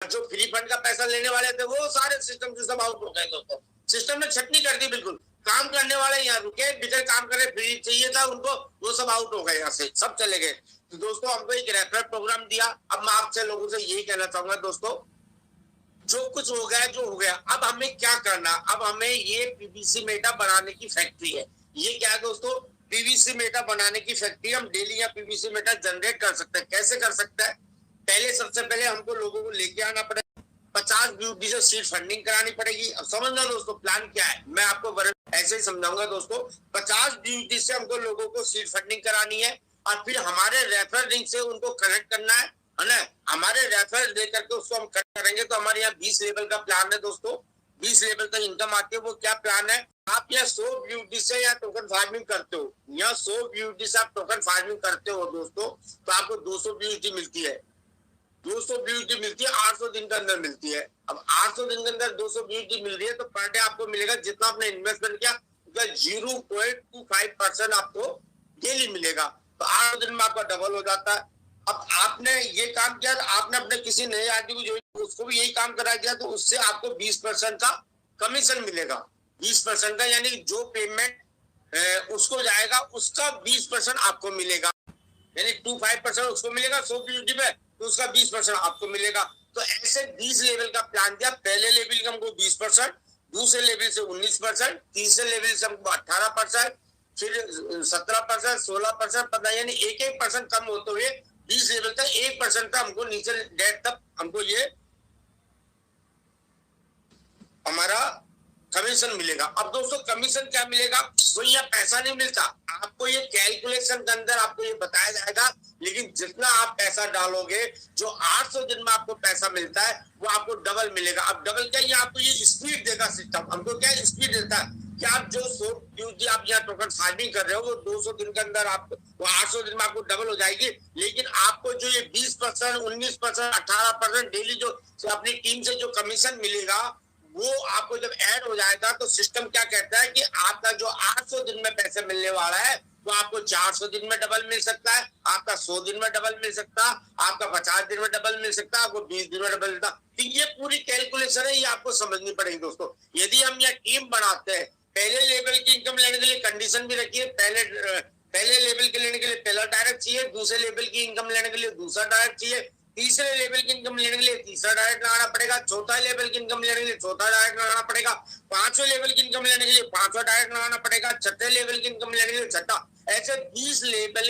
जो free fund का पैसा लेने वाले थे वो सारे सिस्टम से सब आउट हो गए दोस्तों। सिस्टम ने छटनी कर दी बिल्कुल। काम करने वाले यहाँ रुके, बिजर काम करे, फ्री चाहिए था उनको, वो सब आउट हो गए, यहाँ से सब चले गए। तो दोस्तों हमको एक रेफरल प्रोग्राम दिया। अब मैं आपसे लोगों से यही कहना चाहूंगा दोस्तों, जो कुछ हो गया जो हो गया, अब हमें क्या करना, अब हमें ये पीवीसी मेटा बनाने की फैक्ट्री है। ये क्या है दोस्तों, पीवीसी मेटा बनाने की फैक्ट्री। हम डेली यहाँ पीवीसी मेटा जनरेट कर सकते हैं। कैसे कर सकते हैं, पहले सबसे पहले हमको लोगों को लेके आना पड़ेगा, 50 ब्यूटी से सीड फंडिंग करानी पड़ेगी। अब समझना दोस्तों प्लान क्या है, मैं आपको ऐसे ही समझाऊंगा दोस्तों। 50 ब्यूटी से हमको लोगों को सीड फंडिंग करानी है और फिर हमारे रेफरल लिंक से उनको कनेक्ट करना है ना। हमारे रेफरल दे करके उसको हम कनेक्ट करेंगे तो हमारे यहाँ 20 लेवल का प्लान है दोस्तों। 20 लेवल तक इनकम आती है। वो क्या प्लान है, आप यहाँ 100 ब्यूटी से या टोकन फार्मिंग करते हो, यहाँ 100 ब्यूटी से आप टोकन फार्मिंग करते हो दोस्तों, तो आपको 200 ब्यूटी मिलती है। 200 ब्यूटी मिलती है, 800 दिन के अंदर मिलती है। अब 800 दिन के अंदर 200 ब्यूटी मिल रही है तो पर डे आपको मिलेगा जितना आपने इन्वेस्टमेंट किया 0.25% आपको डेली मिलेगा। तो 8 दिन में आपका डबल हो जाता है। अब आपने ये काम किया, आपने अपने किसी नए आदमी को जो उसको भी यही काम करा दिया, तो उससे आपको 20% का कमीशन मिलेगा। 20% का, यानी जो पेमेंट उसको जाएगा उसका 20% आपको मिलेगा। यानी 25% उसको मिलेगा 100 ब्यूटी में, तो उसका 20% आपको मिलेगा। तो ऐसे 20 लेवल का प्लान दिया। पहले लेवल का हमको 20%, दूसरे लेवल से 19%, तीसरे लेवल से हमको 18%, फिर 17%, 16%, 15, यानी 1% कम होते हुए 20 लेवल तक 1% का हमको नीचे डेट तक हमको ये हमारा कमीशन मिलेगा। अब दोस्तों कमीशन क्या मिलेगा, कोई यहाँ पैसा नहीं मिलता आपको, ये कैलकुलेशन के अंदर आपको ये बताया जाएगा। लेकिन जितना आप पैसा डालोगे, जो 800 दिन में आपको पैसा मिलता है वो आपको डबल मिलेगा। अब डबल क्या, ये आपको ये स्पीड देगा सिस्टम। हमको क्या स्पीड देता है कि आप जो 100 ब्यूटी आप यहाँ टोकन फार्मिंग कर रहे हो वो 200 दिन के अंदर आपको, वो 800 दिन में आपको डबल हो जाएगी। लेकिन आपको जो ये 20%, 19%, 18% डेली जो अपनी टीम से जो कमीशन मिलेगा, वो आपको जब ऐड हो जाएगा तो सिस्टम क्या कहता है कि आपका जो 800 दिन में पैसे मिलने वाला है वो आपको 400 दिन में डबल मिल सकता है, आपका 100 दिन में डबल मिल सकता है, आपका 50 दिन में डबल मिल सकता है, आपको 20 दिन में डबल मिलता है। तो ये पूरी कैलकुलेशन है, ये आपको समझनी पड़ेगी दोस्तों। यदि हम यहाँ टीम बनाते हैं, पहले लेवल की इनकम लेने के लिए कंडीशन भी रखिए। पहले लेवल के लेने के लिए पहला डायरेक्ट चाहिए, दूसरे लेवल की इनकम लेने के लिए दूसरा डायरेक्ट चाहिए, तीसरे लेवल की इनकम लेने के लिए तीसरा डायरेक्ट लगाना पड़ेगा, चौथा लेवल की इनकम लेने के लिए चौथा डायरेक्ट लगाना पड़ेगा, पांचवें लेवल की इनकम लेने के लिए पांचवा डायरेक्ट लगाना पड़ेगा, छठे लेवल की इनकम लेने के लिए छठा। ऐसे 20 लेवल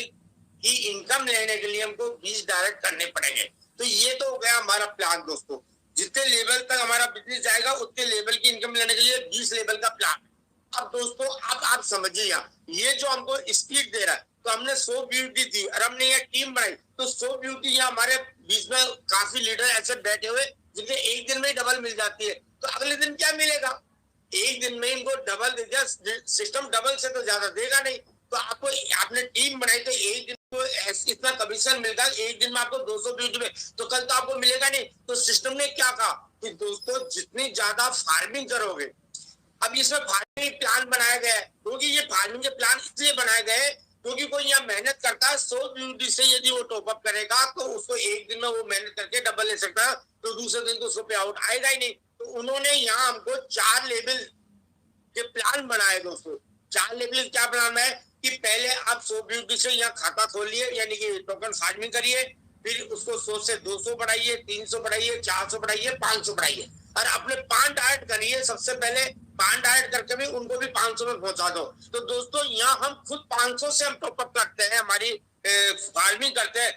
की इनकम लेने के लिए हमको 20 डायरेक्ट करने पड़ेंगे। तो ये तो हो गया हमारा प्लान दोस्तों। जितने लेवल तक हमारा बिजनेस जाएगा उतने लेवल की इनकम लेने के लिए 20 लेवल का प्लान। अब दोस्तों अब आप समझिए, ये जो हमको स्पीड दे रहा है, तो हमने 100 ब्यूटी दी और हमने ये टीम बनाई, तो 100 ब्यूटी यहाँ हमारे बीच में काफी लीडर ऐसे बैठे हुए जिनके एक दिन में डबल मिल जाती है। तो अगले दिन क्या मिलेगा, एक दिन में इनको डबल दे दिया। सिस्टम डबल से तो ज्यादा देगा नहीं। तो आपको आपने टीम बनाई तो एक दिन को इतना कमीशन मिलता है, एक दिन में आपको 200 ब्यूटी में, तो कल तो आपको मिलेगा नहीं। तो सिस्टम ने क्या कहा कि दोस्तों जितनी ज्यादा फार्मिंग करोगे, अब इसमें फार्मिंग प्लान बनाया गया है, क्योंकि ये फार्मिंग के प्लान इसलिए बनाए गए क्योंकि कोई यहाँ मेहनत करता है 100 ब्यूटी से यदि वो टॉपअप करेगा तो उसको एक दिन में वो मेहनत करके डबल ले सकता है, तो दूसरे दिन तो उसको पे आउट आएगा ही नहीं। तो उन्होंने यहाँ हमको 4 लेवल के प्लान बनाए दोस्तों। 4 लेवल क्या प्लान है कि पहले आप 100 ब्यूटी से यहाँ खाता खोलिए, यानी कि टोकन फार्मिंग करिए, फिर उसको 100 से 200 बढ़ाइए, 300 बढ़ाइए, 400 बढ़ाइए, 500 बढ़ाइए, और अपने 5 डायरेक्ट करिए। सबसे पहले 5 डायरेक्ट करके भी उनको भी 500 में पहुंचा दो। तो दोस्तों यहाँ हम खुद 500 से हम टॉपअप करते हैं, हमारी फार्मिंग करते हैं।